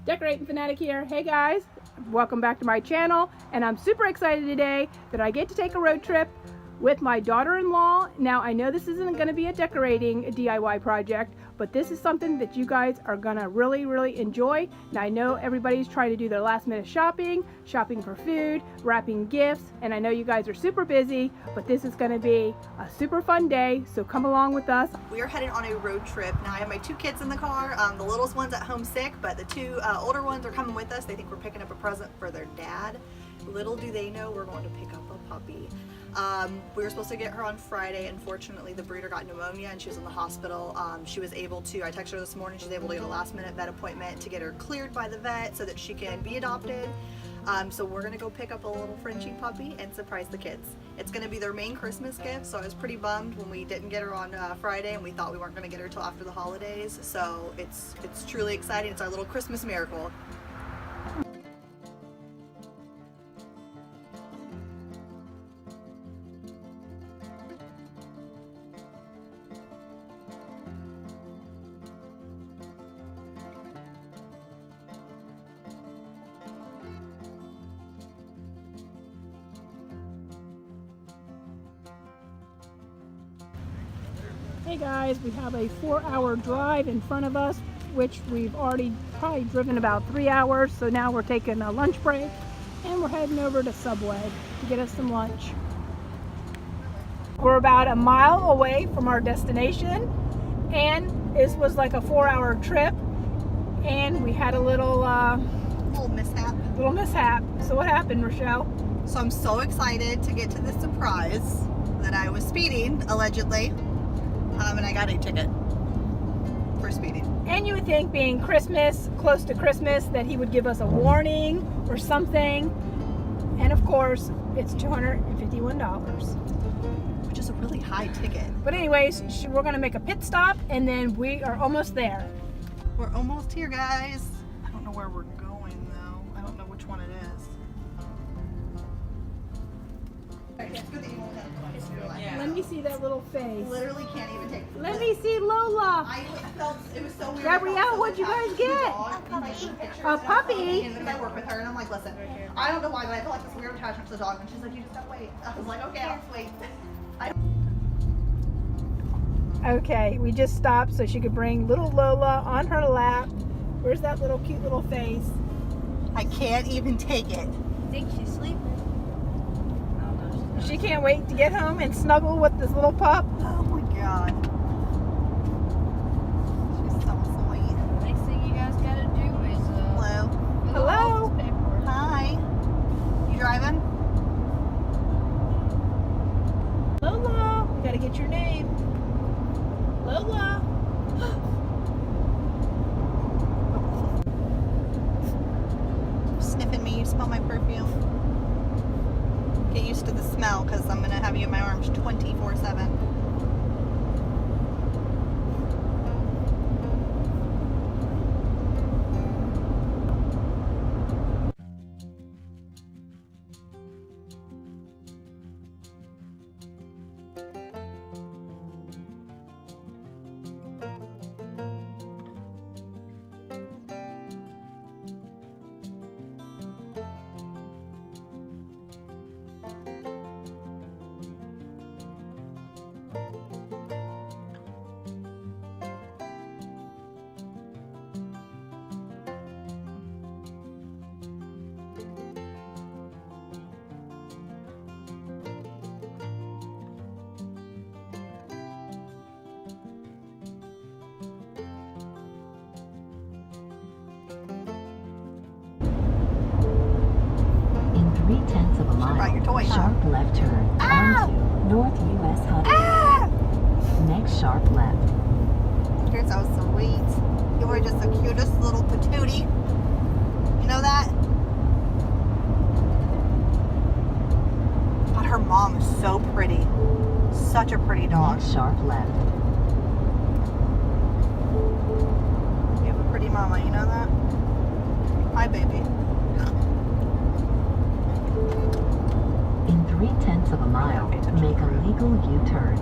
Decorating Fanatic here. Hey guys, welcome back to my channel, and I'm super excited today that I get to take a road trip with my daughter-in-law. Now I know this isn't going to be a decorating DIY project, but this is something that you guys are gonna really enjoy. Now I know everybody's trying to do their last minute shopping for food, wrapping gifts, and I know you guys are super busy, but this is gonna be a super fun day, so come along with us. We are headed on a road trip. Now I have my two kids in the car. The littlest one's at home sick, but the two older ones are coming with us. They think we're picking up a present for their dad. Little do they know we're going to pick up a puppy. We were supposed to get her on Friday. Unfortunately, the breeder got pneumonia and she was in the hospital. She was able to, I texted her this morning, she's able to get a last minute vet appointment to get her cleared by the vet so that she can be adopted. So we're gonna go pick up a little Frenchie puppy and surprise the kids. It's gonna be their main Christmas gift, so I was pretty bummed when we didn't get her on Friday and we thought we weren't gonna get her till after the holidays. So it's truly exciting. It's our little Christmas miracle. Hey guys, we have a 4-hour drive in front of us, which we've already probably driven about 3 hours. So now we're taking a lunch break and we're heading over to Subway to get us some lunch. We're about a mile away from our destination, and this was like a 4-hour trip, and we had a little mishap. So what happened, Rochelle? So I'm so excited to get to this surprise that I was speeding, allegedly. And I got a ticket for speeding. And you would think, being Christmas, close to Christmas, that he would give us a warning or something. And of course, it's $251. Which is a really high ticket. But anyways, we're gonna make a pit stop and then we are almost there. We're almost here, guys. I don't know where we're going though. I don't know which one it is. It's good that you won't have Let me see that little face. Literally can't even take. Let me see Lola. I felt it was so weird. Gabrielle, what'd you guys get? A puppy. And I work with her, and I'm like, listen, I don't know why, but I feel like this weird attachment to the dog. And she's like, you just gotta wait. I was like, okay, I'll just wait. Okay, we just stopped so she could bring little Lola on her lap. Where's that little cute little face? I can't even take it. I think she's sleeping. She can't wait to get home and snuggle with this little pup. Oh my god. She's so sweet. Next thing you guys gotta do is Hello. Hello. Hi. You driving? Lola, we gotta get your name. Lola. Sniffing me, you smell my perfume. Get used to the smell because I'm going to have you in my arms 24/7. Sharp left turn onto North US Highway. Next sharp left. You're so sweet. You were just the cutest little patootie. You know that? God, her mom is so pretty. Such a pretty dog. Next sharp left. You have a pretty mama, you know that? Hi, baby. mile, Pay attention. make a legal U-turn.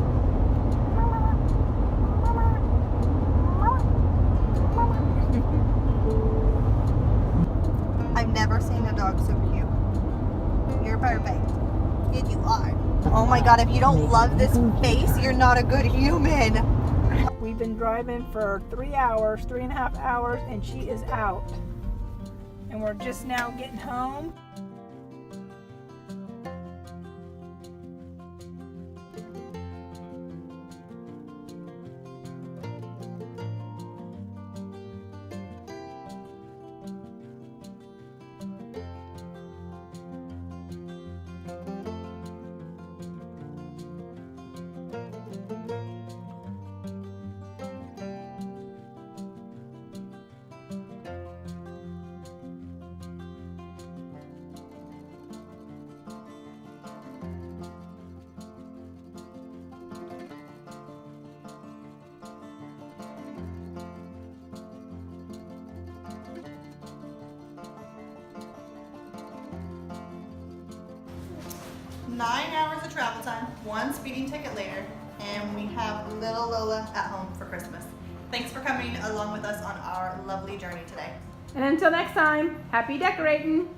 I've never seen a dog so cute. You're perfect. Yes, you are. Oh my god, if you don't love this face, you're not a good human. We've been driving for 3 hours, 3.5 hours, and she is out. And we're just now getting home. Nine hours of travel time, 1 speeding ticket later, and we have little Lola at home for Christmas. Thanks for coming along with us on our lovely journey today. And until next time, happy decorating!